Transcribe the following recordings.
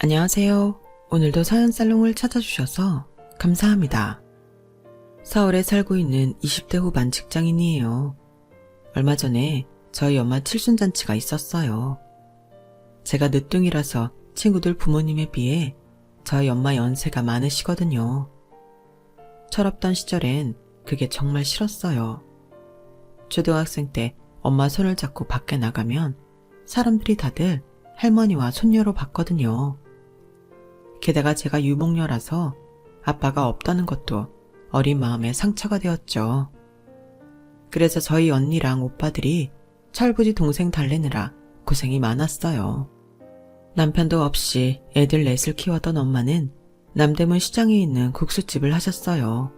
안녕하세요. 오늘도 사연살롱을 찾아주셔서 감사합니다. 서울에 살고 있는 20대 후반 직장인이에요. 얼마 전에 저희 엄마 칠순잔치가 있었어요. 제가 늦둥이라서 친구들 부모님에 비해 저희 엄마 연세가 많으시거든요. 철없던 시절엔 그게 정말 싫었어요. 초등학생 때 엄마 손을 잡고 밖에 나가면 사람들이 다들 할머니와 손녀로 봤거든요. 게다가 제가 유목녀라서 아빠가 없다는 것도 어린 마음에 상처가 되었죠. 그래서 저희 언니랑 오빠들이 철부지 동생 달래느라 고생이 많았어요. 남편도 없이 애들 넷을 키웠던 엄마는 남대문 시장에 있는 국수집을 하셨어요.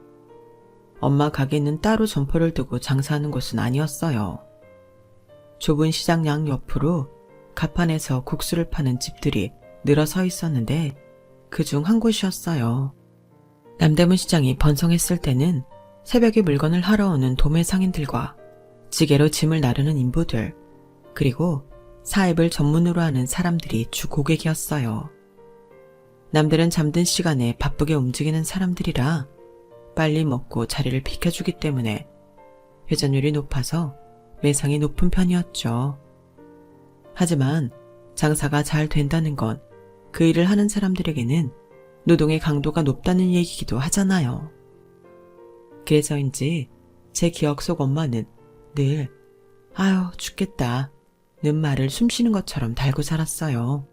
엄마 가게는 따로 점포를 두고 장사하는 곳은 아니었어요. 좁은 시장 양 옆으로 가판에서 국수를 파는 집들이 늘어서 있었는데 그중 한 곳이었어요. 남대문 시장이 번성했을 때는 새벽에 물건을 하러 오는 도매 상인들과 지게로 짐을 나르는 인부들, 그리고 사입을 전문으로 하는 사람들이 주 고객이었어요. 남들은 잠든 시간에 바쁘게 움직이는 사람들이라 빨리 먹고 자리를 비켜주기 때문에 회전율이 높아서 매상이 높은 편이었죠. 하지만 장사가 잘 된다는 건 그 일을 하는 사람들에게는 노동의 강도가 높다는 얘기기도 하잖아요. 그래서인지 제 기억 속 엄마는 늘 아유 죽겠다 는 말을 숨쉬는 것처럼 달고 살았어요.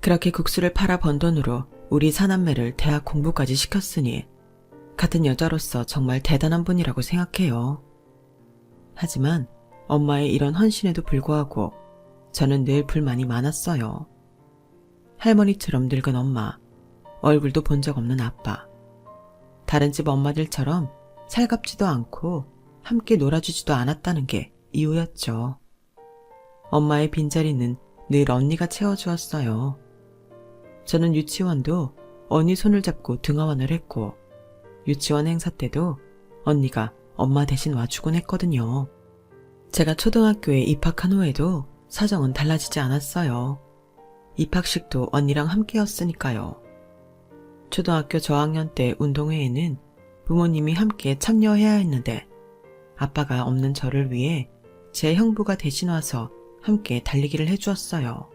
그렇게 국수를 팔아 번 돈으로 우리 사남매를 대학 공부까지 시켰으니 같은 여자로서 정말 대단한 분이라고 생각해요. 하지만 엄마의 이런 헌신에도 불구하고 저는 늘 불만이 많았어요. 할머니처럼 늙은 엄마, 얼굴도 본 적 없는 아빠, 다른 집 엄마들처럼 살갑지도 않고 함께 놀아주지도 않았다는 게 이유였죠. 엄마의 빈자리는 늘 언니가 채워주었어요. 저는 유치원도 언니 손을 잡고 등하원을 했고 유치원 행사 때도 언니가 엄마 대신 와주곤 했거든요. 제가 초등학교에 입학한 후에도 사정은 달라지지 않았어요. 입학식도 언니랑 함께였으니까요. 초등학교 저학년 때 운동회에는 부모님이 함께 참여해야 했는데 아빠가 없는 저를 위해 제 형부가 대신 와서 함께 달리기를 해주었어요.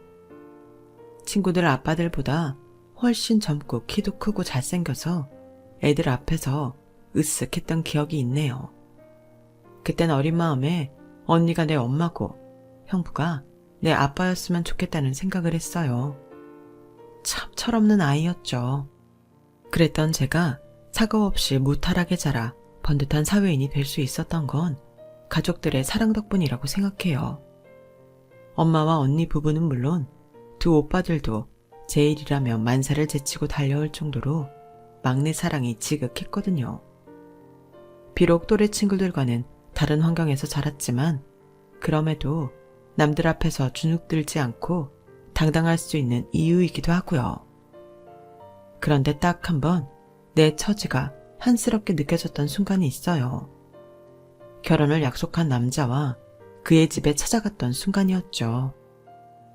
친구들 아빠들보다 훨씬 젊고 키도 크고 잘생겨서 애들 앞에서 으쓱했던 기억이 있네요. 그땐 어린 마음에 언니가 내 엄마고 형부가 내 아빠였으면 좋겠다는 생각을 했어요. 참 철없는 아이였죠. 그랬던 제가 사고 없이 무탈하게 자라 번듯한 사회인이 될 수 있었던 건 가족들의 사랑 덕분이라고 생각해요. 엄마와 언니 부부는 물론 두 오빠들도 제 일이라면 만사를 제치고 달려올 정도로 막내 사랑이 지극했거든요. 비록 또래 친구들과는 다른 환경에서 자랐지만 그럼에도 남들 앞에서 주눅들지 않고 당당할 수 있는 이유이기도 하고요. 그런데 딱 한 번 내 처지가 한스럽게 느껴졌던 순간이 있어요. 결혼을 약속한 남자와 그의 집에 찾아갔던 순간이었죠.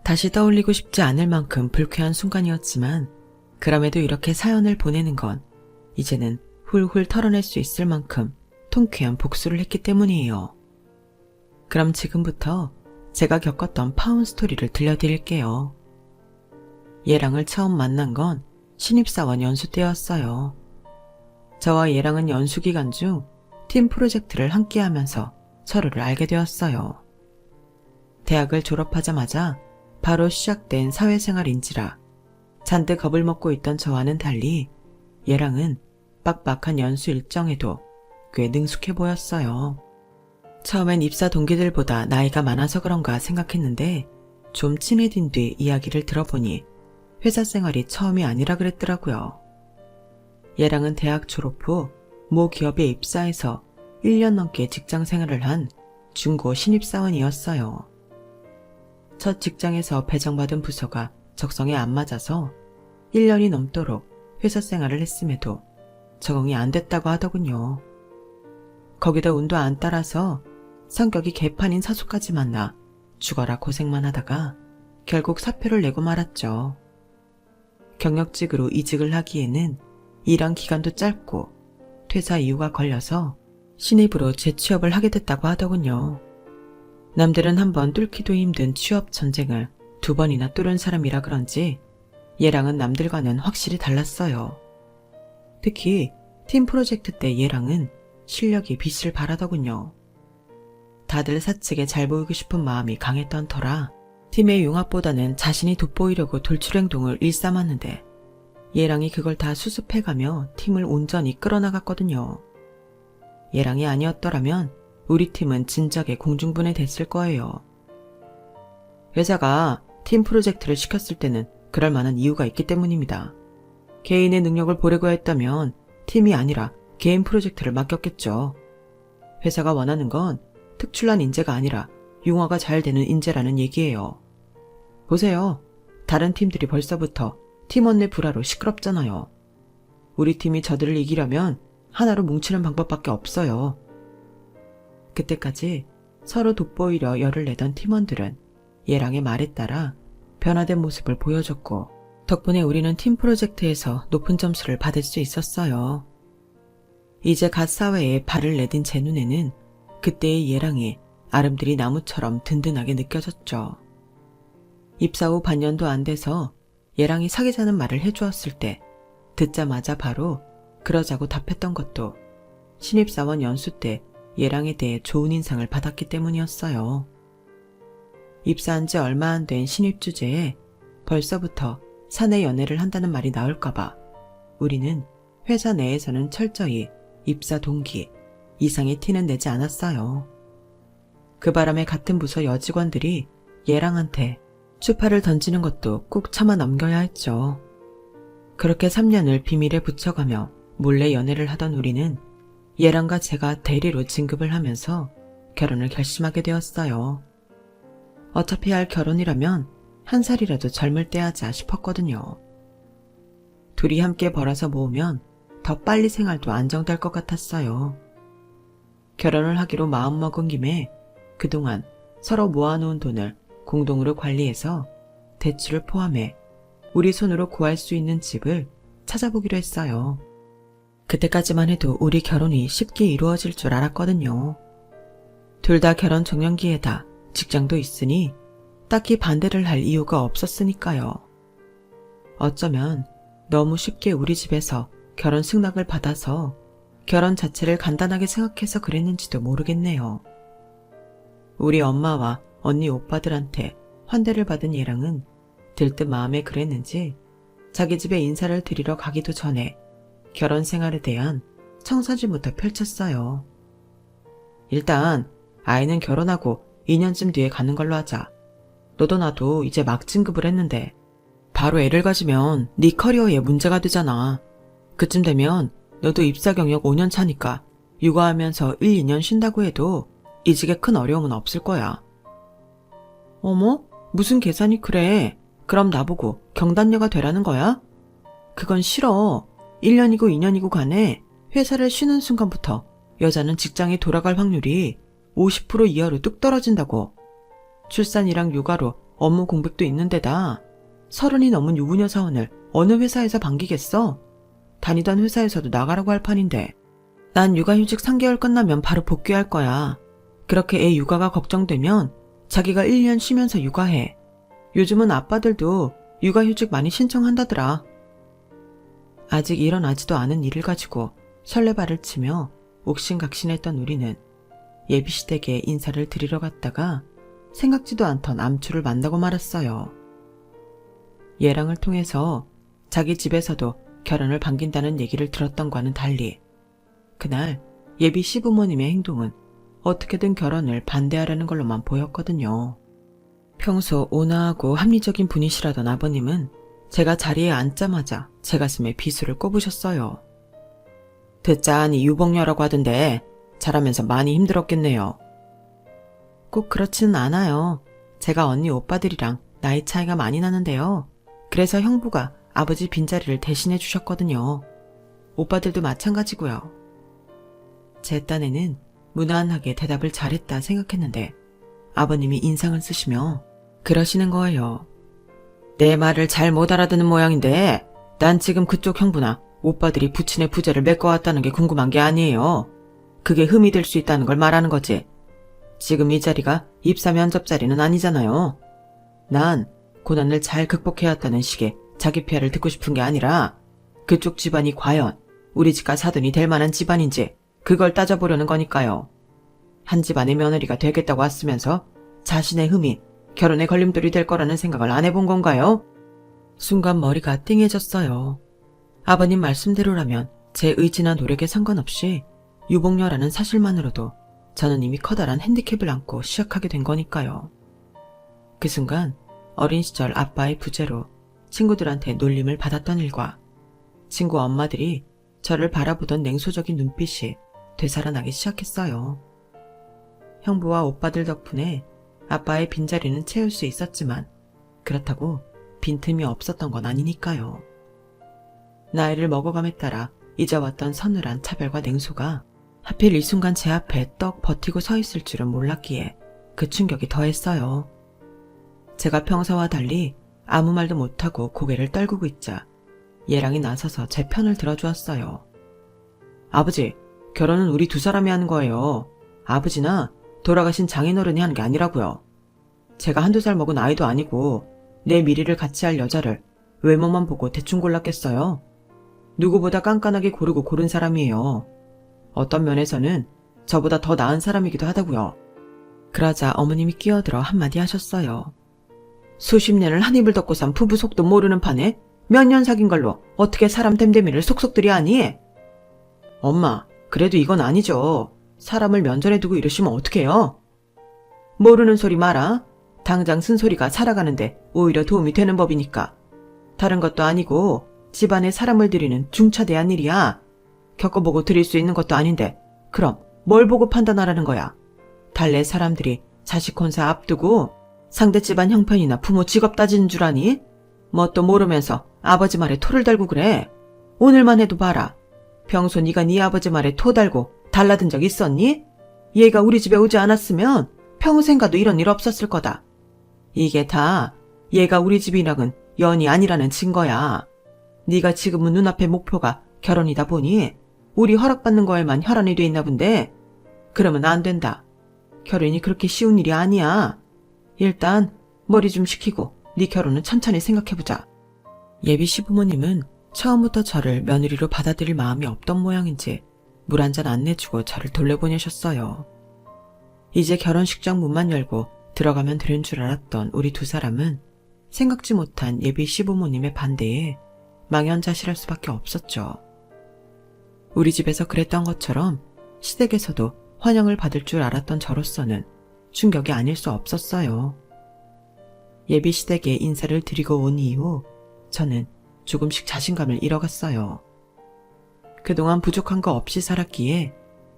다시 떠올리고 싶지 않을 만큼 불쾌한 순간이었지만 그럼에도 이렇게 사연을 보내는 건 이제는 훌훌 털어낼 수 있을 만큼 통쾌한 복수를 했기 때문이에요. 그럼 지금부터 제가 겪었던 파혼 스토리를 들려드릴게요. 얘랑을 처음 만난 건 신입사원 연수 때였어요. 저와 얘랑은 연수 기간 중 팀 프로젝트를 함께 하면서 서로를 알게 되었어요. 대학을 졸업하자마자 바로 시작된 사회생활인지라 잔뜩 겁을 먹고 있던 저와는 달리 얘랑은 빡빡한 연수 일정에도 꽤 능숙해 보였어요. 처음엔 입사 동기들보다 나이가 많아서 그런가 생각했는데 좀 친해진 뒤 이야기를 들어보니 회사 생활이 처음이 아니라 그랬더라고요. 얘랑은 대학 졸업 후 모 기업에 입사해서 1년 넘게 직장 생활을 한 중고 신입사원이었어요. 첫 직장에서 배정받은 부서가 적성에 안 맞아서 1년이 넘도록 회사 생활을 했음에도 적응이 안 됐다고 하더군요. 거기다 운도 안 따라서 성격이 개판인 사수까지 만나 죽어라 고생만 하다가 결국 사표를 내고 말았죠. 경력직으로 이직을 하기에는 일한 기간도 짧고 퇴사 이유가 걸려서 신입으로 재취업을 하게 됐다고 하더군요. 남들은 한번 뚫기도 힘든 취업 전쟁을 2번이나 뚫은 사람이라 그런지 얘랑은 남들과는 확실히 달랐어요. 특히 팀 프로젝트 때 얘랑은 실력이 빛을 발하더군요. 다들 사측에 잘 보이고 싶은 마음이 강했던 터라 팀의 융합보다는 자신이 돋보이려고 돌출행동을 일삼았는데 얘랑이 그걸 다 수습해가며 팀을 온전히 끌어나갔거든요. 얘랑이 아니었더라면 우리 팀은 진작에 공중분해됐을 거예요. 회사가 팀 프로젝트를 시켰을 때는 그럴 만한 이유가 있기 때문입니다. 개인의 능력을 보려고 했다면 팀이 아니라 개인 프로젝트를 맡겼겠죠. 회사가 원하는 건 특출난 인재가 아니라 융화가 잘 되는 인재라는 얘기예요. 보세요. 다른 팀들이 벌써부터 팀원 내 불화로 시끄럽잖아요. 우리 팀이 저들을 이기려면 하나로 뭉치는 방법밖에 없어요. 그때까지 서로 돋보이려 열을 내던 팀원들은 얘랑의 말에 따라 변화된 모습을 보여줬고 덕분에 우리는 팀 프로젝트에서 높은 점수를 받을 수 있었어요. 이제 갓 사회에 발을 내딘 제 눈에는 그때의 얘랑이 아름드리 나무처럼 든든하게 느껴졌죠. 입사 후 반년도 안 돼서 얘랑이 사귀자는 말을 해주었을 때 듣자마자 바로 그러자고 답했던 것도 신입사원 연수 때 얘랑에 대해 좋은 인상을 받았기 때문이었어요. 입사한 지 얼마 안 된 신입 주제에 벌써부터 사내 연애를 한다는 말이 나올까봐 우리는 회사 내에서는 철저히 입사 동기 이상의 티는 내지 않았어요. 그 바람에 같은 부서 여직원들이 얘랑한테 추파를 던지는 것도 꾹 참아 넘겨야 했죠. 그렇게 3년을 비밀에 붙여가며 몰래 연애를 하던 우리는 얘랑과 제가 대리로 진급을 하면서 결혼을 결심하게 되었어요. 어차피 할 결혼이라면 한 살이라도 젊을 때 하자 싶었거든요. 둘이 함께 벌어서 모으면 더 빨리 생활도 안정될 것 같았어요. 결혼을 하기로 마음먹은 김에 그동안 서로 모아놓은 돈을 공동으로 관리해서 대출을 포함해 우리 손으로 구할 수 있는 집을 찾아보기로 했어요. 그때까지만 해도 우리 결혼이 쉽게 이루어질 줄 알았거든요. 둘 다 결혼 적령기에다 직장도 있으니 딱히 반대를 할 이유가 없었으니까요. 어쩌면 너무 쉽게 우리 집에서 결혼 승낙을 받아서 결혼 자체를 간단하게 생각해서 그랬는지도 모르겠네요. 우리 엄마와 언니 오빠들한테 환대를 받은 얘랑은 들뜬 마음에 그랬는지 자기 집에 인사를 드리러 가기도 전에 결혼 생활에 대한 청사진부터 펼쳤어요. 일단 아이는 결혼하고 2년쯤 뒤에 가는 걸로 하자. 너도 나도 이제 막 진급을 했는데 바로 애를 가지면 네 커리어에 문제가 되잖아. 그쯤 되면 너도 입사 경력 5년 차니까 육아하면서 1, 2년 쉰다고 해도 이직에 큰 어려움은 없을 거야. 어머? 무슨 계산이 그래? 그럼 나보고 경단녀가 되라는 거야? 그건 싫어. 1년이고 2년이고 간에 회사를 쉬는 순간부터 여자는 직장에 돌아갈 확률이 50% 이하로 뚝 떨어진다고. 출산이랑 육아로 업무 공백도 있는 데다 30이 넘은 유부녀 사원을 어느 회사에서 반기겠어? 다니던 회사에서도 나가라고 할 판인데. 난 육아휴직 3개월 끝나면 바로 복귀할 거야. 그렇게 애 육아가 걱정되면 자기가 1년 쉬면서 육아해. 요즘은 아빠들도 육아휴직 많이 신청한다더라. 아직 일어나지도 않은 일을 가지고 설레발을 치며 옥신각신했던 우리는 예비시댁에 인사를 드리러 갔다가 생각지도 않던 암초를 만나고 말았어요. 얘랑을 통해서 자기 집에서도 결혼을 반긴다는 얘기를 들었던과는 달리 그날 예비 시부모님의 행동은 어떻게든 결혼을 반대하려는 걸로만 보였거든요. 평소 온화하고 합리적인 분이시라던 아버님은 제가 자리에 앉자마자 제 가슴에 비수를 꼽으셨어요. 듣자하니 유복녀라고 하던데 자라면서 많이 힘들었겠네요. 꼭 그렇지는 않아요. 제가 언니 오빠들이랑 나이 차이가 많이 나는데요. 그래서 형부가 아버지 빈자리를 대신해 주셨거든요. 오빠들도 마찬가지고요. 제 딴에는 무난하게 대답을 잘했다 생각했는데 아버님이 인상을 쓰시며 그러시는 거예요. 내 말을 잘 못 알아듣는 모양인데 난 지금 그쪽 형부나 오빠들이 부친의 부재를 메꿔왔다는 게 궁금한 게 아니에요. 그게 흠이 될 수 있다는 걸 말하는 거지. 지금 이 자리가 입사 면접 자리는 아니잖아요. 난 고난을 잘 극복해왔다는 식의 자기 피아를 듣고 싶은 게 아니라 그쪽 집안이 과연 우리 집과 사돈이 될 만한 집안인지 그걸 따져보려는 거니까요. 한 집안의 며느리가 되겠다고 왔으면서 자신의 흠이 결혼의 걸림돌이 될 거라는 생각을 안 해본 건가요? 순간 머리가 띵해졌어요. 아버님 말씀대로라면 제 의지나 노력에 상관없이 유복녀라는 사실만으로도 저는 이미 커다란 핸디캡을 안고 시작하게 된 거니까요. 그 순간 어린 시절 아빠의 부재로 친구들한테 놀림을 받았던 일과 친구 엄마들이 저를 바라보던 냉소적인 눈빛이 되살아나기 시작했어요. 형부와 오빠들 덕분에 아빠의 빈자리는 채울 수 있었지만 그렇다고 빈틈이 없었던 건 아니니까요. 나이를 먹어감에 따라 잊어왔던 서늘한 차별과 냉소가 하필 이 순간 제 앞에 떡 버티고 서 있을 줄은 몰랐기에 그 충격이 더했어요. 제가 평소와 달리 아무 말도 못하고 고개를 떨구고 있자 예랑이 나서서 제 편을 들어주었어요. 아버지, 결혼은 우리 두 사람이 하는 거예요. 아버지나 돌아가신 장인어른이 하는 게 아니라고요. 제가 한두 살 먹은 아이도 아니고 내 미래를 같이 할 여자를 외모만 보고 대충 골랐겠어요. 누구보다 깐깐하게 고르고 고른 사람이에요. 어떤 면에서는 저보다 더 나은 사람이기도 하다고요. 그러자 어머님이 끼어들어 한마디 하셨어요. 수십 년을 한 입을 덮고 산 부부 속도 모르는 판에 몇 년 사귄 걸로 어떻게 사람 됨됨이를 속속들이 하니? 엄마, 그래도 이건 아니죠. 사람을 면전에 두고 이러시면 어떡해요? 모르는 소리 마라. 당장 쓴소리가 살아가는데 오히려 도움이 되는 법이니까. 다른 것도 아니고 집안에 사람을 들이는 중차대한 일이야. 겪어보고 드릴 수 있는 것도 아닌데 그럼 뭘 보고 판단하라는 거야. 달래 사람들이 자식 혼사 앞두고 상대 집안 형편이나 부모 직업 따지는 줄 아니? 뭣도 모르면서 아버지 말에 토를 달고 그래. 오늘만 해도 봐라. 평소 네가 네 아버지 말에 토 달고 달라든 적 있었니? 얘가 우리 집에 오지 않았으면 평생 가도 이런 일 없었을 거다. 이게 다 얘가 우리 집이랑은 연이 아니라는 증거야. 네가 지금은 눈앞의 목표가 결혼이다 보니 우리 허락받는 거에만 혈안이 돼 있나 본데 그러면 안 된다. 결혼이 그렇게 쉬운 일이 아니야. 일단 머리 좀 식히고 네 결혼은 천천히 생각해보자. 예비 시부모님은 처음부터 저를 며느리로 받아들일 마음이 없던 모양인지 물 한 잔 안 내주고 저를 돌려보내셨어요. 이제 결혼식장 문만 열고 들어가면 되는 줄 알았던 우리 두 사람은 생각지 못한 예비 시부모님의 반대에 망연자실할 수밖에 없었죠. 우리 집에서 그랬던 것처럼 시댁에서도 환영을 받을 줄 알았던 저로서는 충격이 아닐 수 없었어요. 예비 시댁에 인사를 드리고 온 이후 저는 조금씩 자신감을 잃어갔어요. 그동안 부족한 거 없이 살았기에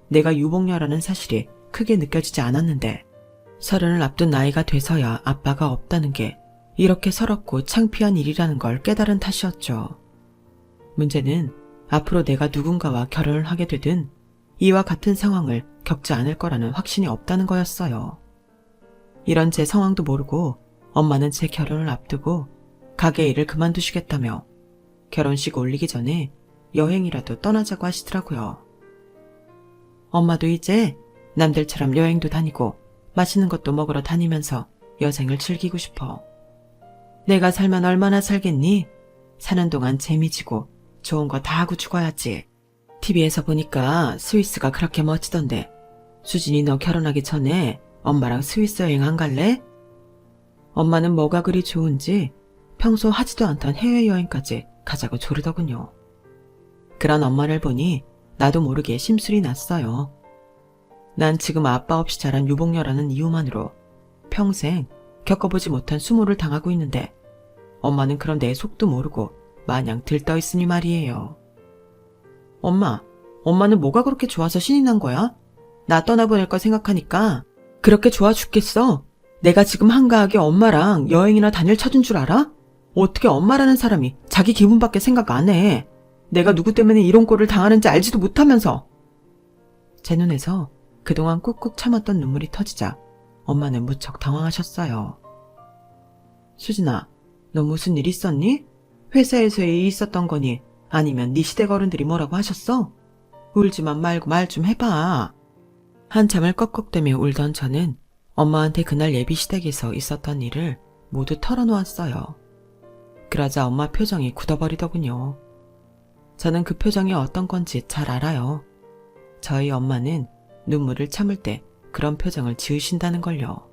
내가 유복녀라는 사실이 크게 느껴지지 않았는데 30을 앞둔 나이가 돼서야 아빠가 없다는 게 이렇게 서럽고 창피한 일이라는 걸 깨달은 탓이었죠. 문제는 앞으로 내가 누군가와 결혼을 하게 되든 이와 같은 상황을 겪지 않을 거라는 확신이 없다는 거였어요. 이런 제 상황도 모르고 엄마는 제 결혼을 앞두고 가게 일을 그만두시겠다며 결혼식 올리기 전에 여행이라도 떠나자고 하시더라고요. 엄마도 이제 남들처럼 여행도 다니고 맛있는 것도 먹으러 다니면서 여생을 즐기고 싶어. 내가 살면 얼마나 살겠니? 사는 동안 재미지고 좋은 거 다 하고 죽어야지. TV에서 보니까 스위스가 그렇게 멋지던데 수진이 너 결혼하기 전에 엄마랑 스위스 여행 안 갈래? 엄마는 뭐가 그리 좋은지 평소 하지도 않던 해외여행까지 가자고 조르더군요. 그런 엄마를 보니 나도 모르게 심술이 났어요. 난 지금 아빠 없이 자란 유복녀라는 이유만으로 평생 겪어보지 못한 수모를 당하고 있는데 엄마는 그런 내 속도 모르고 마냥 들떠있으니 말이에요. 엄마는 뭐가 그렇게 좋아서 신이 난 거야? 나 떠나보낼 거 생각하니까 그렇게 좋아 죽겠어. 내가 지금 한가하게 엄마랑 여행이나 다닐 처진 줄 알아? 어떻게 엄마라는 사람이 자기 기분밖에 생각 안 해. 내가 누구 때문에 이런 꼴을 당하는지 알지도 못하면서. 제 눈에서 그동안 꾹꾹 참았던 눈물이 터지자 엄마는 무척 당황하셨어요. 수진아, 너 무슨 일 있었니? 회사에서 일이 있었던 거니? 아니면 네 시댁 어른들이 뭐라고 하셨어? 울지만 말고 말 좀 해봐. 한참을 꺽꺽대며 울던 저는 엄마한테 그날 예비 시댁에서 있었던 일을 모두 털어놓았어요. 그러자 엄마 표정이 굳어버리더군요. 저는 그 표정이 어떤 건지 잘 알아요. 저희 엄마는 눈물을 참을 때 그런 표정을 지으신다는 걸요.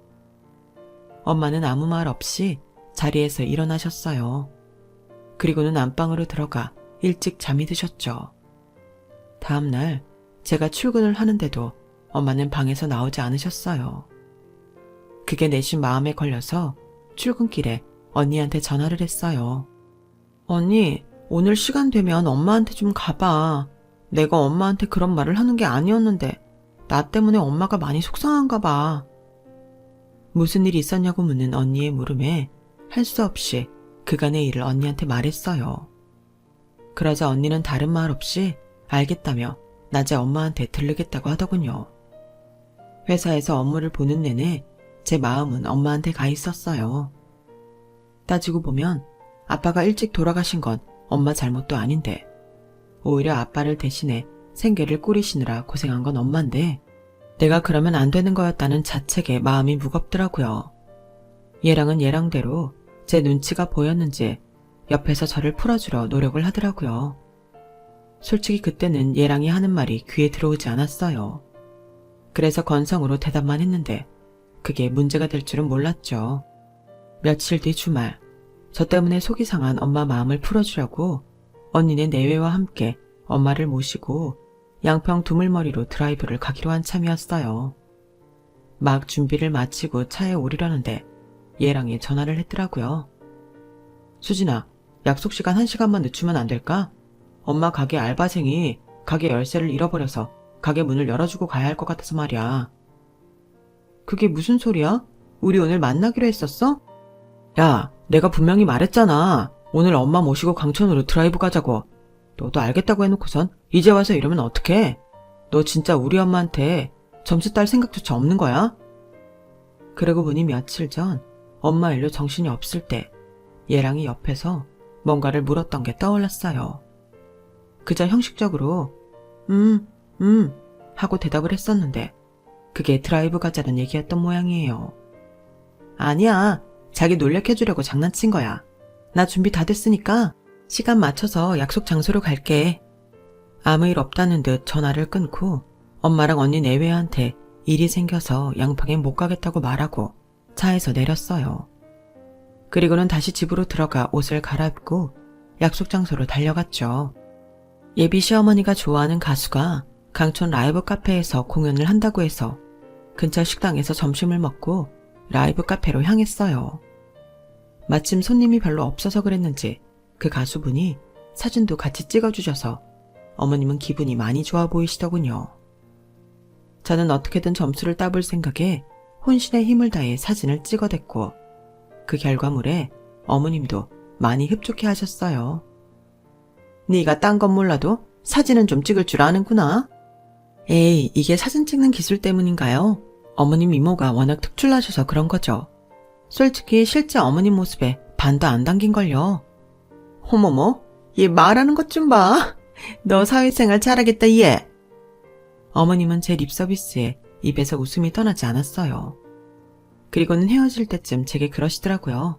엄마는 아무 말 없이 자리에서 일어나셨어요. 그리고는 안방으로 들어가 일찍 잠이 드셨죠. 다음날 제가 출근을 하는데도 엄마는 방에서 나오지 않으셨어요. 그게 내심 마음에 걸려서 출근길에 언니한테 전화를 했어요. 언니, 오늘 시간 되면 엄마한테 좀 가봐. 내가 엄마한테 그런 말을 하는 게 아니었는데 나 때문에 엄마가 많이 속상한가 봐. 무슨 일이 있었냐고 묻는 언니의 물음에 할 수 없이 그간의 일을 언니한테 말했어요. 그러자 언니는 다른 말 없이 알겠다며 낮에 엄마한테 들르겠다고 하더군요. 회사에서 업무를 보는 내내 제 마음은 엄마한테 가 있었어요. 따지고 보면 아빠가 일찍 돌아가신 건 엄마 잘못도 아닌데 오히려 아빠를 대신해 생계를 꾸리시느라 고생한 건 엄마인데 내가 그러면 안 되는 거였다는 자책에 마음이 무겁더라고요. 얘랑은 얘랑대로 제 눈치가 보였는지 옆에서 저를 풀어주려 노력을 하더라고요. 솔직히 그때는 얘랑이 하는 말이 귀에 들어오지 않았어요. 그래서 건성으로 대답만 했는데 그게 문제가 될 줄은 몰랐죠. 며칠 뒤 주말, 저 때문에 속이 상한 엄마 마음을 풀어주려고 언니네 내외와 함께 엄마를 모시고 양평 두물머리로 드라이브를 가기로 한 참이었어요. 막 준비를 마치고 차에 오르려는데 얘랑이 전화를 했더라고요. 수진아, 약속 시간 1시간만 늦추면 안 될까? 엄마 가게 알바생이 가게 열쇠를 잃어버려서 가게 문을 열어주고 가야 할 것 같아서 말이야. 그게 무슨 소리야? 우리 오늘 만나기로 했었어? 야, 내가 분명히 말했잖아. 오늘 엄마 모시고 광천으로 드라이브 가자고. 너도 알겠다고 해놓고선 이제 와서 이러면 어떡해? 너 진짜 우리 엄마한테 점수 딸 생각조차 없는 거야? 그러고 보니 며칠 전 엄마 일로 정신이 없을 때 얘랑이 옆에서 뭔가를 물었던 게 떠올랐어요. 그저 형식적으로 하고 대답을 했었는데 그게 드라이브 가자는 얘기였던 모양이에요. 아니야, 자기 놀래켜주려고 장난친 거야. 나 준비 다 됐으니까 시간 맞춰서 약속 장소로 갈게. 아무 일 없다는 듯 전화를 끊고 엄마랑 언니 내외한테 일이 생겨서 양평에 못 가겠다고 말하고 차에서 내렸어요. 그리고는 다시 집으로 들어가 옷을 갈아입고 약속 장소로 달려갔죠. 예비 시어머니가 좋아하는 가수가 강촌 라이브 카페에서 공연을 한다고 해서 근처 식당에서 점심을 먹고 라이브 카페로 향했어요. 마침 손님이 별로 없어서 그랬는지 그 가수분이 사진도 같이 찍어주셔서 어머님은 기분이 많이 좋아 보이시더군요. 저는 어떻게든 점수를 따볼 생각에 혼신의 힘을 다해 사진을 찍어댔고 그 결과물에 어머님도 많이 흡족해 하셨어요. 네가 딴 건 몰라도 사진은 좀 찍을 줄 아는구나. 에이, 이게 사진 찍는 기술 때문인가요? 어머님 이모가 워낙 특출나셔서 그런 거죠. 솔직히 실제 어머님 모습에 반도 안 담긴걸요. 어머머, 얘 말하는 것 좀 봐. 너 사회생활 잘하겠다, 얘. 어머님은 제 립서비스에 입에서 웃음이 떠나지 않았어요. 그리고는 헤어질 때쯤 제게 그러시더라고요.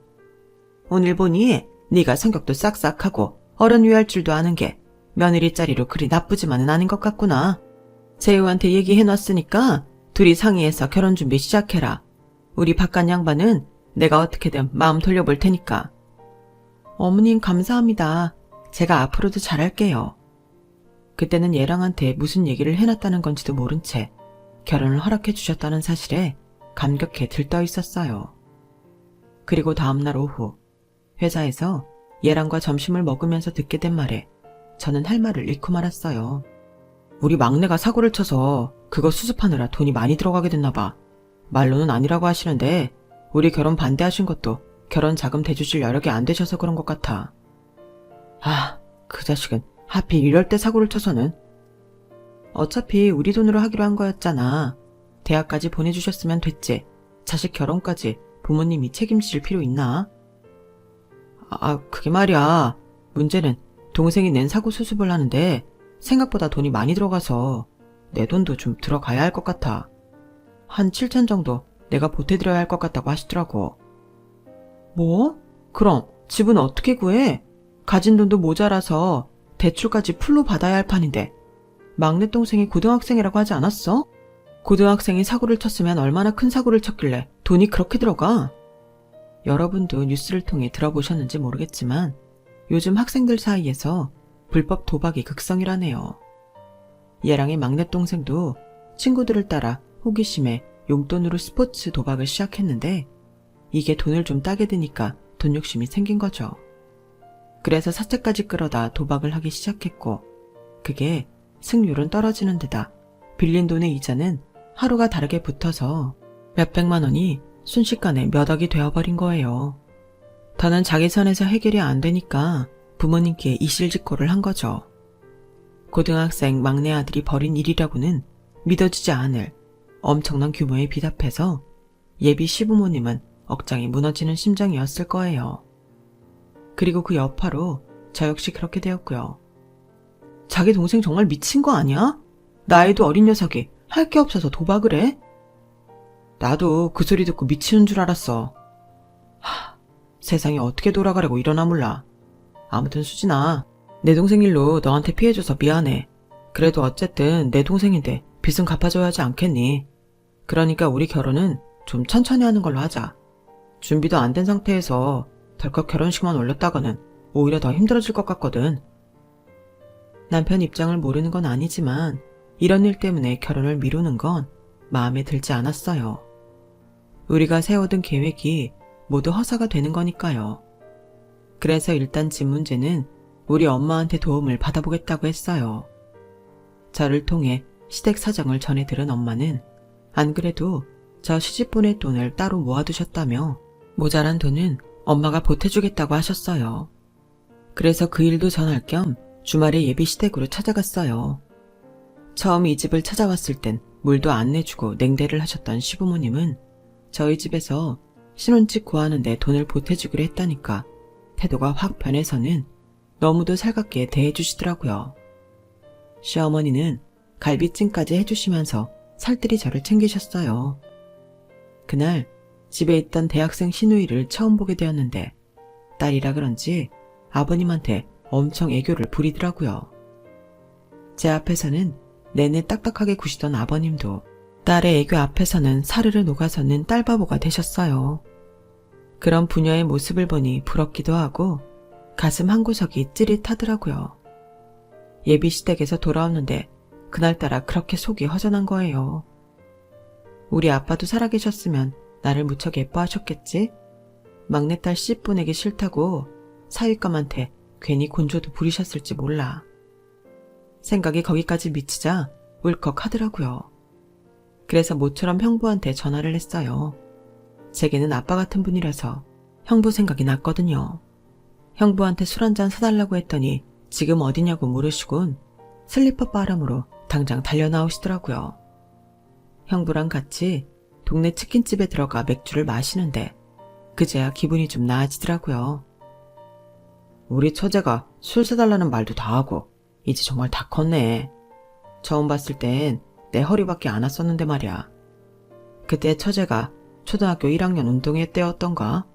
오늘 보니 네가 성격도 싹싹하고 어른 위할 줄도 아는 게 며느리 자리로 그리 나쁘지만은 않은 것 같구나. 재우한테 얘기해놨으니까 둘이 상의해서 결혼 준비 시작해라. 우리 바깥 양반은 내가 어떻게든 마음 돌려볼 테니까. 어머님 감사합니다. 제가 앞으로도 잘할게요. 그때는 얘랑한테 무슨 얘기를 해놨다는 건지도 모른 채 결혼을 허락해 주셨다는 사실에 감격해 들떠 있었어요. 그리고 다음날 오후 회사에서 얘랑과 점심을 먹으면서 듣게 된 말에 저는 할 말을 잃고 말았어요. 우리 막내가 사고를 쳐서 그거 수습하느라 돈이 많이 들어가게 됐나 봐. 말로는 아니라고 하시는데 우리 결혼 반대하신 것도 결혼 자금 대주실 여력이 안 되셔서 그런 것 같아. 아, 그 자식은 하필 이럴 때 사고를 쳐서는. 어차피 우리 돈으로 하기로 한 거였잖아. 대학까지 보내주셨으면 됐지. 자식 결혼까지 부모님이 책임질 필요 있나? 그게 말이야. 문제는 동생이 낸 사고 수습을 하는데 생각보다 돈이 많이 들어가서 내 돈도 좀 들어가야 할 것 같아. 한 7천 정도 내가 보태드려야 할 것 같다고 하시더라고. 뭐? 그럼 집은 어떻게 구해? 가진 돈도 모자라서 대출까지 풀로 받아야 할 판인데 막내 동생이 고등학생이라고 하지 않았어? 고등학생이 사고를 쳤으면 얼마나 큰 사고를 쳤길래 돈이 그렇게 들어가? 여러분도 뉴스를 통해 들어보셨는지 모르겠지만 요즘 학생들 사이에서 불법 도박이 극성이라네요. 얘랑의 막내 동생도 친구들을 따라 호기심에 용돈으로 스포츠 도박을 시작했는데 이게 돈을 좀 따게 되니까 돈 욕심이 생긴 거죠. 그래서 사채까지 끌어다 도박을 하기 시작했고 그게 승률은 떨어지는 데다 빌린 돈의 이자는 하루가 다르게 붙어서 몇백만 원이 순식간에 몇 억이 되어버린 거예요. 더는 자기 선에서 해결이 안 되니까 부모님께 이실직고를 한 거죠. 고등학생 막내 아들이 벌인 일이라고는 믿어지지 않을 엄청난 규모의 빚 앞에서 예비 시부모님은 억장이 무너지는 심정이었을 거예요. 그리고 그 여파로 저 역시 그렇게 되었고요. 자기 동생 정말 미친 거 아니야? 나이도 어린 녀석이 할 게 없어서 도박을 해? 나도 그 소리 듣고 미치는 줄 알았어. 세상이 어떻게 돌아가려고 이러나 몰라. 아무튼 수진아, 내 동생 일로 너한테 피해줘서 미안해. 그래도 어쨌든 내 동생인데 빚은 갚아줘야 하지 않겠니? 그러니까 우리 결혼은 좀 천천히 하는 걸로 하자. 준비도 안 된 상태에서 덜컥 결혼식만 올렸다가는 오히려 더 힘들어질 것 같거든. 남편 입장을 모르는 건 아니지만 이런 일 때문에 결혼을 미루는 건 마음에 들지 않았어요. 우리가 세워둔 계획이 모두 허사가 되는 거니까요. 그래서 일단 집 문제는 우리 엄마한테 도움을 받아보겠다고 했어요. 저를 통해 시댁 사정을 전해 들은 엄마는 안 그래도 저 시집보낼 돈을 따로 모아두셨다며 모자란 돈은 엄마가 보태주겠다고 하셨어요. 그래서 그 일도 전할 겸 주말에 예비 시댁으로 찾아갔어요. 처음 이 집을 찾아왔을 땐 물도 안 내주고 냉대를 하셨던 시부모님은 저희 집에서 신혼집 구하는데 돈을 보태주기로 했다니까 태도가 확 변해서는 너무도 살갑게 대해주시더라고요. 시어머니는 갈비찜까지 해주시면서 살뜰히 저를 챙기셨어요. 그날 집에 있던 대학생 시누이를 처음 보게 되었는데 딸이라 그런지 아버님한테 엄청 애교를 부리더라고요. 제 앞에서는 내내 딱딱하게 구시던 아버님도 딸의 애교 앞에서는 사르르 녹아서는 딸바보가 되셨어요. 그런 부녀의 모습을 보니 부럽기도 하고 가슴 한 구석이 찌릿하더라고요. 예비 시댁에서 돌아오는데 그날따라 그렇게 속이 허전한 거예요. 우리 아빠도 살아계셨으면 나를 무척 예뻐하셨겠지? 막내딸 씨 보내기 싫다고 사위감한테 괜히 곤조도 부리셨을지 몰라. 생각이 거기까지 미치자 울컥하더라고요. 그래서 모처럼 형부한테 전화를 했어요. 제게는 아빠 같은 분이라서 형부 생각이 났거든요. 형부한테 술 한잔 사달라고 했더니 지금 어디냐고 물으시곤 슬리퍼 바람으로 당장 달려나오시더라고요. 형부랑 같이 동네 치킨집에 들어가 맥주를 마시는데 그제야 기분이 좀 나아지더라고요. 우리 처제가 술 사달라는 말도 다 하고 이제 정말 다 컸네. 처음 봤을 땐 내 허리밖에 안 왔었는데 말이야. 그때 처제가 초등학교 1학년 운동회 때였던가?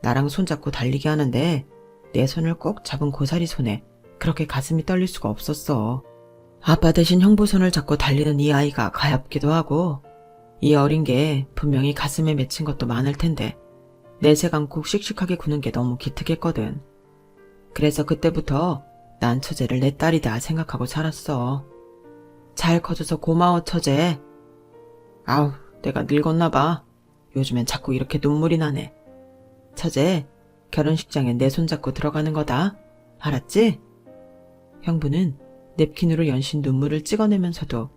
나랑 손잡고 달리기 하는데 내 손을 꼭 잡은 고사리 손에 그렇게 가슴이 떨릴 수가 없었어. 아빠 대신 형부 손을 잡고 달리는 이 아이가 가엾기도 하고 이 어린 게 분명히 가슴에 맺힌 것도 많을 텐데 내색 않고 씩씩하게 구는 게 너무 기특했거든. 그래서 그때부터 난 처제를 내 딸이다 생각하고 살았어. 잘 커져서 고마워 처제. 아우 내가 늙었나 봐. 요즘엔 자꾸 이렇게 눈물이 나네. 처제 결혼식장에 내 손잡고 들어가는 거다. 알았지? 형부는 냅킨으로 연신 눈물을 찍어내면서도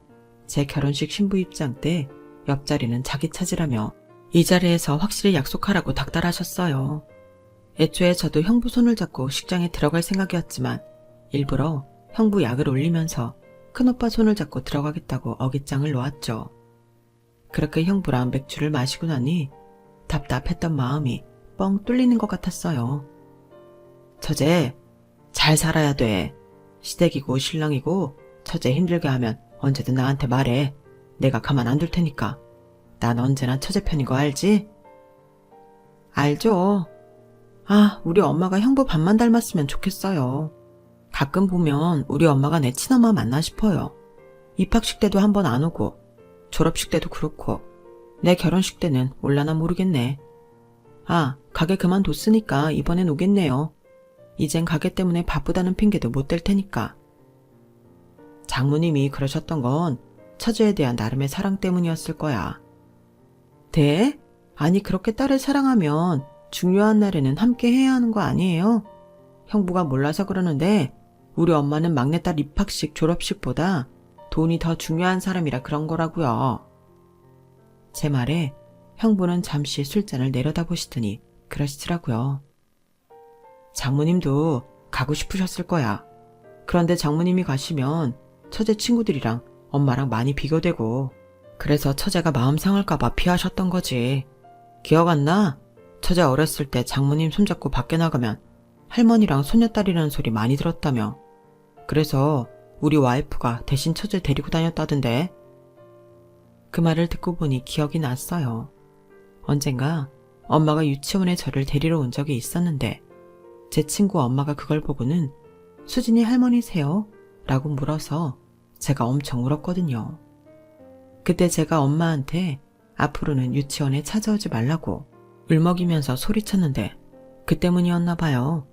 제 결혼식 신부 입장 때 옆자리는 자기 차지라며 이 자리에서 확실히 약속하라고 닥달하셨어요. 애초에 저도 형부 손을 잡고 식장에 들어갈 생각이었지만 일부러 형부 약을 올리면서 큰오빠 손을 잡고 들어가겠다고 어깃장을 놓았죠. 그렇게 형부랑 맥주를 마시고 나니 답답했던 마음이 뻥 뚫리는 것 같았어요. 처제, 잘 살아야 돼. 시댁이고 신랑이고 처제 힘들게 하면 언제든 나한테 말해. 내가 가만 안 둘 테니까. 난 언제나 처제 편인 거 알지? 알죠. 아, 우리 엄마가 형부 반만 닮았으면 좋겠어요. 가끔 보면 우리 엄마가 내 친엄마 맞나 싶어요. 입학식 때도 한 번 안 오고 졸업식 때도 그렇고 내 결혼식 때는 올라나 모르겠네. 아, 가게 그만뒀으니까 이번엔 오겠네요. 이젠 가게 때문에 바쁘다는 핑계도 못 댈 테니까. 장모님이 그러셨던 건 처제에 대한 나름의 사랑 때문이었을 거야. 네? 아니 그렇게 딸을 사랑하면 중요한 날에는 함께 해야 하는 거 아니에요? 형부가 몰라서 그러는데 우리 엄마는 막내딸 입학식 졸업식보다 돈이 더 중요한 사람이라 그런 거라고요. 제 말에 형부는 잠시 술잔을 내려다보시더니 그러시더라고요. 장모님도 가고 싶으셨을 거야. 그런데 장모님이 가시면 처제 친구들이랑 엄마랑 많이 비교되고 그래서 처제가 마음 상할까봐 피하셨던 거지. 기억 안 나? 처제 어렸을 때 장모님 손잡고 밖에 나가면 할머니랑 손녀딸이라는 소리 많이 들었다며. 그래서 우리 와이프가 대신 처제 데리고 다녔다던데. 그 말을 듣고 보니 기억이 났어요. 언젠가 엄마가 유치원에 저를 데리러 온 적이 있었는데 제 친구 엄마가 그걸 보고는 수진이 할머니세요? 라고 물어서 제가 엄청 울었거든요. 그때 제가 엄마한테 앞으로는 유치원에 찾아오지 말라고 울먹이면서 소리쳤는데 그 때문이었나 봐요.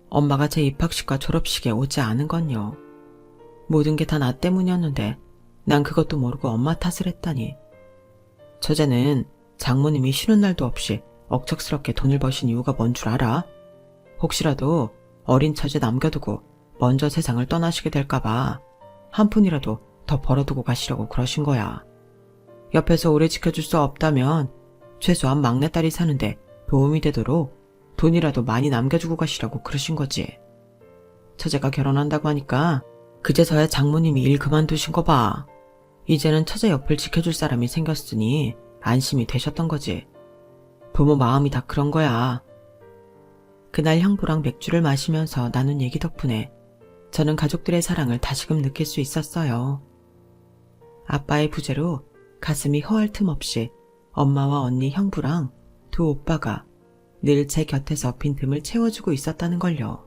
엄마가 제 입학식과 졸업식에 오지 않은 건요. 모든 게 다 나 때문이었는데 난 그것도 모르고 엄마 탓을 했다니. 처제는 장모님이 쉬는 날도 없이 억척스럽게 돈을 버신 이유가 뭔 줄 알아? 혹시라도 어린 처제 남겨두고 먼저 세상을 떠나시게 될까봐 한 푼이라도 더 벌어두고 가시려고 그러신 거야. 옆에서 오래 지켜줄 수 없다면 최소한 막내딸이 사는데 도움이 되도록 돈이라도 많이 남겨주고 가시라고 그러신 거지. 처제가 결혼한다고 하니까 그제서야 장모님이 일 그만두신 거 봐. 이제는 처제 옆을 지켜줄 사람이 생겼으니 안심이 되셨던 거지. 부모 마음이 다 그런 거야. 그날 형부랑 맥주를 마시면서 나눈 얘기 덕분에 저는 가족들의 사랑을 다시금 느낄 수 있었어요. 아빠의 부재로 가슴이 허할 틈 없이 엄마와 언니 형부랑 두 오빠가 늘 제 곁에서 빈틈을 채워주고 있었다는 걸요.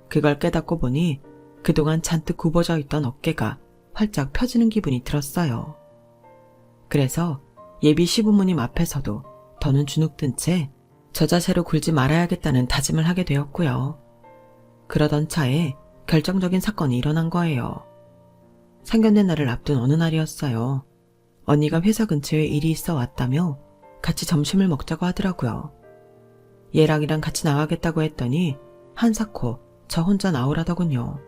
그걸 깨닫고 보니 그동안 잔뜩 굽어져 있던 어깨가 활짝 펴지는 기분이 들었어요. 그래서 예비 시부모님 앞에서도 더는 주눅든 채 저 자세로 굴지 말아야겠다는 다짐을 하게 되었고요. 그러던 차에 결정적인 사건이 일어난 거예요. 상견례 날을 앞둔 어느 날이었어요. 언니가 회사 근처에 일이 있어 왔다며 같이 점심을 먹자고 하더라고요. 얘랑이랑 같이 나가겠다고 했더니 한사코 저 혼자 나오라더군요.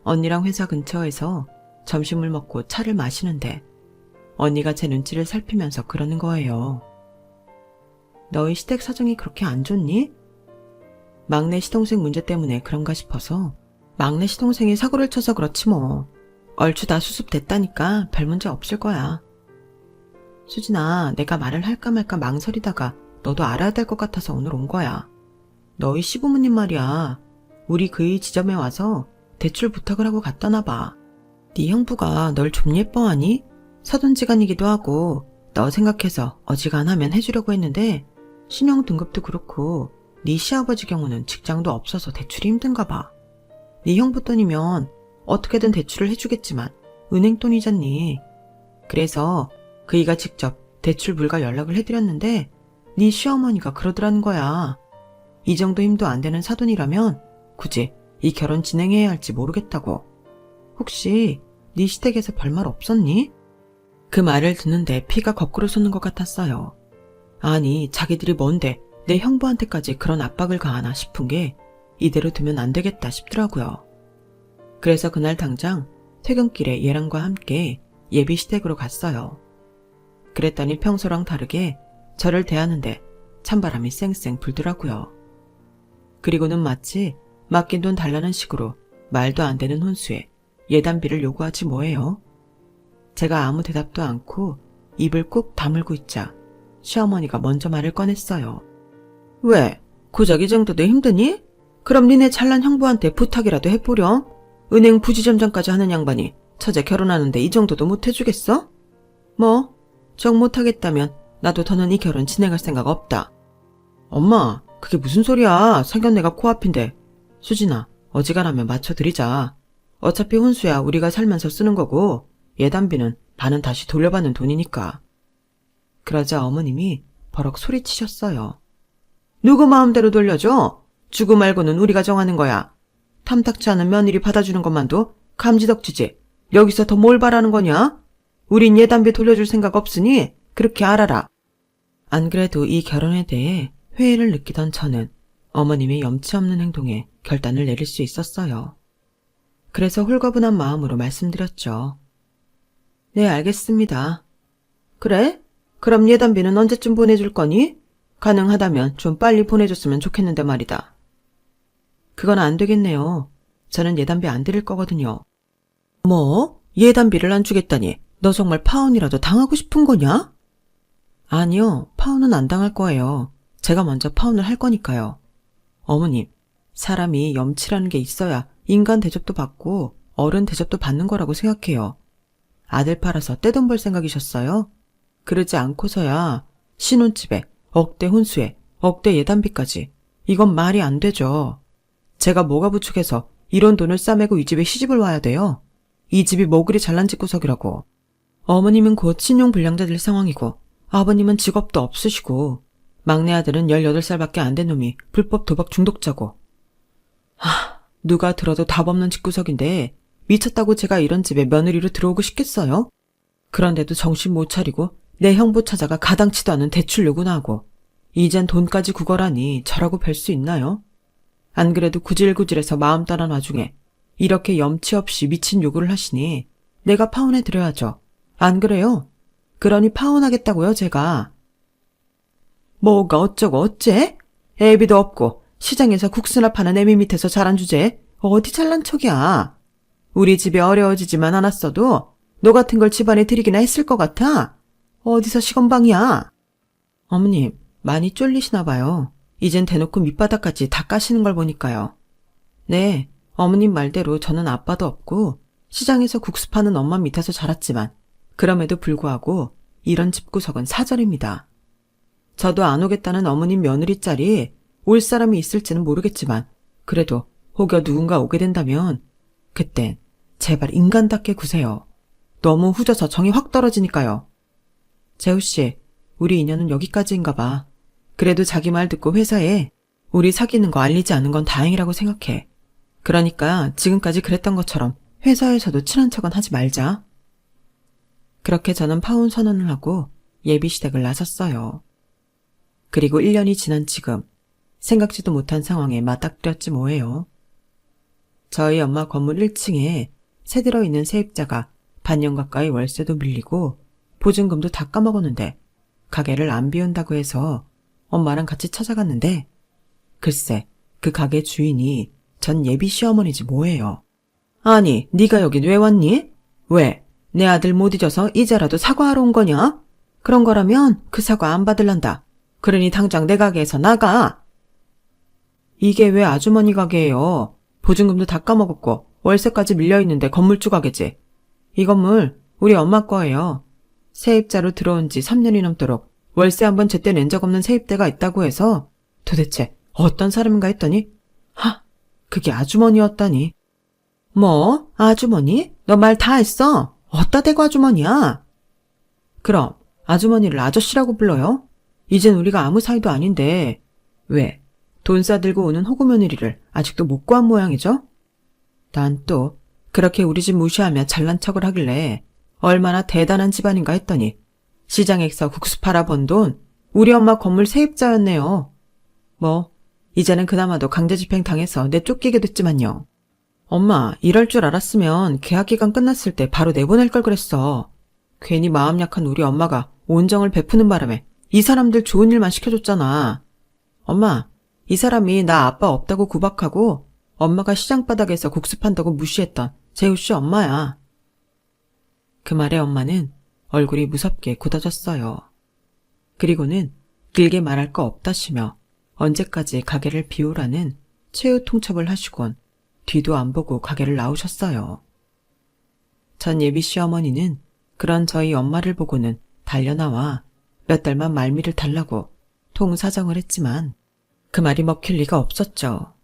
언니랑 회사 근처에서 점심을 먹고 차를 마시는데 언니가 제 눈치를 살피면서 그러는 거예요. 너희 시댁 사정이 그렇게 안 좋니? 막내 시동생 문제 때문에 그런가 싶어서. 막내 시동생이 사고를 쳐서 그렇지 뭐. 얼추 다 수습됐다니까 별 문제 없을 거야. 수진아, 내가 말을 할까 말까 망설이다가 너도 알아야 될 것 같아서 오늘 온 거야. 너희 시부모님 말이야. 우리 그의 지점에 와서 대출 부탁을 하고 갔다나 봐. 네 형부가 널 좀 예뻐하니? 사돈지간이기도 하고 너 생각해서 어지간하면 해주려고 했는데 신용 등급도 그렇고 네 시아버지 경우는 직장도 없어서 대출이 힘든가 봐. 네 형부 돈이면 어떻게든 대출을 해주겠지만 은행 돈이잖니. 그래서 그이가 직접 대출 불가 연락을 해드렸는데 네 시어머니가 그러더라는 거야. 이 정도 힘도 안 되는 사돈이라면 굳이 이 결혼 진행해야 할지 모르겠다고. 혹시 네 시댁에서 별말 없었니? 그 말을 듣는데 피가 거꾸로 솟는 것 같았어요. 아니, 자기들이 뭔데 내 형부한테까지 그런 압박을 가하나 싶은 게 이대로 두면 안 되겠다 싶더라고요. 그래서 그날 당장 퇴근길에 얘랑과 함께 예비 시댁으로 갔어요. 그랬더니 평소랑 다르게 저를 대하는데 찬바람이 쌩쌩 불더라고요. 그리고는 마치 맡긴 돈 달라는 식으로 말도 안 되는 혼수에 예단비를 요구하지 뭐예요. 제가 아무 대답도 않고 입을 꾹 다물고 있자 시어머니가 먼저 말을 꺼냈어요. 왜? 고작 이 정도도 힘드니? 그럼 니네 잘난 형부한테 부탁이라도 해보렴. 은행 부지점장까지 하는 양반이 처제 결혼하는데 이 정도도 못 해주겠어? 뭐, 정 못하겠다면 나도 더는 이 결혼 진행할 생각 없다. 엄마, 그게 무슨 소리야. 상견례가 코앞인데. 수진아, 어지간하면 맞춰드리자. 어차피 혼수야 우리가 살면서 쓰는 거고 예단비는 반은 다시 돌려받는 돈이니까. 그러자 어머님이 버럭 소리치셨어요. 누구 마음대로 돌려줘? 주고 말고는 우리가 정하는 거야. 탐탁치 않은 며느리 받아주는 것만도 감지덕지지. 여기서 더 뭘 바라는 거냐? 우린 예단비 돌려줄 생각 없으니 그렇게 알아라. 안 그래도 이 결혼에 대해 회의를 느끼던 저는 어머님의 염치 없는 행동에 결단을 내릴 수 있었어요. 그래서 홀가분한 마음으로 말씀드렸죠. 네, 알겠습니다. 그래? 그럼 예단비는 언제쯤 보내줄 거니? 가능하다면 좀 빨리 보내줬으면 좋겠는데 말이다. 그건 안 되겠네요. 저는 예단비 안 드릴 거거든요. 뭐? 예단비를 안 주겠다니 너 정말 파혼이라도 당하고 싶은 거냐? 아니요, 파혼은 안 당할 거예요. 제가 먼저 파혼을 할 거니까요. 어머님, 사람이 염치라는 게 있어야 인간 대접도 받고 어른 대접도 받는 거라고 생각해요. 아들 팔아서 떼돈 벌 생각이셨어요? 그러지 않고서야 신혼집에 억대 혼수에 억대 예단비까지. 이건 말이 안 되죠. 제가 뭐가 부축해서 이런 돈을 싸매고 이 집에 시집을 와야 돼요? 이 집이 뭐 그리 잘난 집구석이라고. 어머님은 곧 신용불량자 될 상황이고 아버님은 직업도 없으시고 막내 아들은 18살밖에 안 된 놈이 불법 도박 중독자고. 누가 들어도 답 없는 집구석인데 미쳤다고 제가 이런 집에 며느리로 들어오고 싶겠어요? 그런데도 정신 못 차리고 내 형부 찾아가 가당치도 않은 대출 요구나 하고 이젠 돈까지 구걸하니 저라고 뵐 수 있나요? 안 그래도 구질구질해서 마음 떠난 와중에 이렇게 염치 없이 미친 요구를 하시니 내가 파혼해 드려야죠. 안 그래요? 그러니 파혼하겠다고요, 제가. 뭐가 어쩌고 어째? 애비도 없고 시장에서 국수나 파는 애미 밑에서 자란 주제에 어디 잘난 척이야. 우리 집이 어려워지지만 않았어도 너 같은 걸 집안에 들이기나 했을 것 같아. 어디서 시건방이야. 어머님, 많이 쫄리시나 봐요. 이젠 대놓고 밑바닥까지 다 까시는 걸 보니까요. 네, 어머님 말대로 저는 아빠도 없고 시장에서 국수 파는 엄마 밑에서 자랐지만 그럼에도 불구하고 이런 집구석은 사절입니다. 저도 안 오겠다는 어머님 며느리 짤이 올 사람이 있을지는 모르겠지만 그래도 혹여 누군가 오게 된다면 그땐 제발 인간답게 구세요. 너무 후져서 정이 확 떨어지니까요. 재우씨, 우리 인연은 여기까지인가 봐. 그래도 자기 말 듣고 회사에 우리 사귀는 거 알리지 않은 건 다행이라고 생각해. 그러니까 지금까지 그랬던 것처럼 회사에서도 친한 척은 하지 말자. 그렇게 저는 파혼 선언을 하고 예비시댁을 나섰어요. 그리고 1년이 지난 지금 생각지도 못한 상황에 맞닥뜨렸지 뭐예요. 저희 엄마 건물 1층에 새 들어있는 세입자가 반년 가까이 월세도 밀리고 보증금도 다 까먹었는데 가게를 안 비운다고 해서 엄마랑 같이 찾아갔는데 글쎄 그 가게 주인이 전 예비 시어머니지 뭐예요. 아니 네가 여긴 왜 왔니? 왜? 내 아들 못 잊어서 이제라도 사과하러 온 거냐? 그런 거라면 그 사과 안 받을란다. 그러니 당장 내 가게에서 나가. 이게 왜 아주머니 가게예요? 보증금도 다 까먹었고 월세까지 밀려있는데 건물주 가게지. 이 건물 우리 엄마 거예요. 세입자로 들어온 지 3년이 넘도록 월세 한번 제때 낸 적 없는 세입대가 있다고 해서 도대체 어떤 사람인가 했더니 그게 아주머니였다니. 뭐? 아주머니? 너 말 다 했어? 어따 대고 아주머니야? 그럼 아주머니를 아저씨라고 불러요? 이젠 우리가 아무 사이도 아닌데 왜 돈 싸들고 오는 호구 며느리를 아직도 못 구한 모양이죠? 난 또 그렇게 우리 집 무시하며 잘난 척을 하길래 얼마나 대단한 집안인가 했더니 시장에서 국수 팔아 번 돈 우리 엄마 건물 세입자였네요. 뭐 이제는 그나마도 강제집행 당해서 내쫓기게 됐지만요. 엄마 이럴 줄 알았으면 계약기간 끝났을 때 바로 내보낼 걸 그랬어. 괜히 마음 약한 우리 엄마가 온정을 베푸는 바람에 이 사람들 좋은 일만 시켜줬잖아. 엄마 이 사람이 나 아빠 없다고 구박하고 엄마가 시장바닥에서 국수 판다고 무시했던 재우씨 엄마야. 그 말에 엄마는 얼굴이 무섭게 굳어졌어요. 그리고는 길게 말할 거 없다시며 언제까지 가게를 비우라는 최후 통첩을 하시곤 뒤도 안 보고 가게를 나오셨어요. 전 예비 시어머니는 그런 저희 엄마를 보고는 달려나와 몇 달만 말미를 달라고 통사정을 했지만 그 말이 먹힐 리가 없었죠.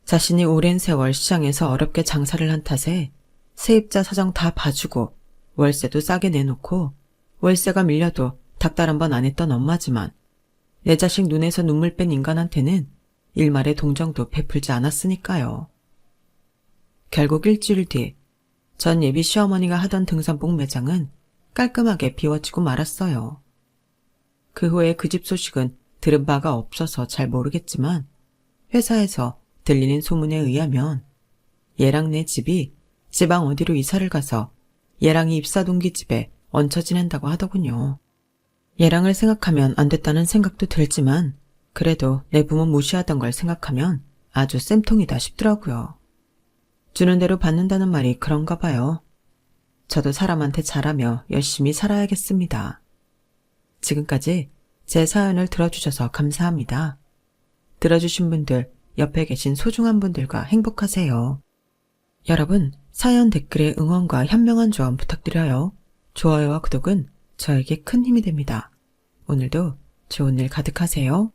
자신이 오랜 세월 시장에서 어렵게 장사를 한 탓에 세입자 사정 다 봐주고 월세도 싸게 내놓고 월세가 밀려도 닥달 한 번 안 했던 엄마지만 내 자식 눈에서 눈물 뺀 인간한테는 일말의 동정도 베풀지 않았으니까요. 결국 일주일 뒤 전 예비 시어머니가 하던 등산복 매장은 깔끔하게 비워지고 말았어요. 그 후에 그 집 소식은 들은 바가 없어서 잘 모르겠지만 회사에서 들리는 소문에 의하면 얘랑 내 집이 지방 어디로 이사를 가서 얘랑이 입사 동기 집에 얹혀 지낸다고 하더군요. 얘랑을 생각하면 안 됐다는 생각도 들지만 그래도 내 부모 무시하던 걸 생각하면 아주 쌤통이다 싶더라고요. 주는 대로 받는다는 말이 그런가 봐요. 저도 사람한테 잘하며 열심히 살아야겠습니다. 지금까지 제 사연을 들어주셔서 감사합니다. 들어주신 분들, 옆에 계신 소중한 분들과 행복하세요. 여러분, 사연 댓글에 응원과 현명한 조언 부탁드려요. 좋아요와 구독은 저에게 큰 힘이 됩니다. 오늘도 좋은 일 가득하세요.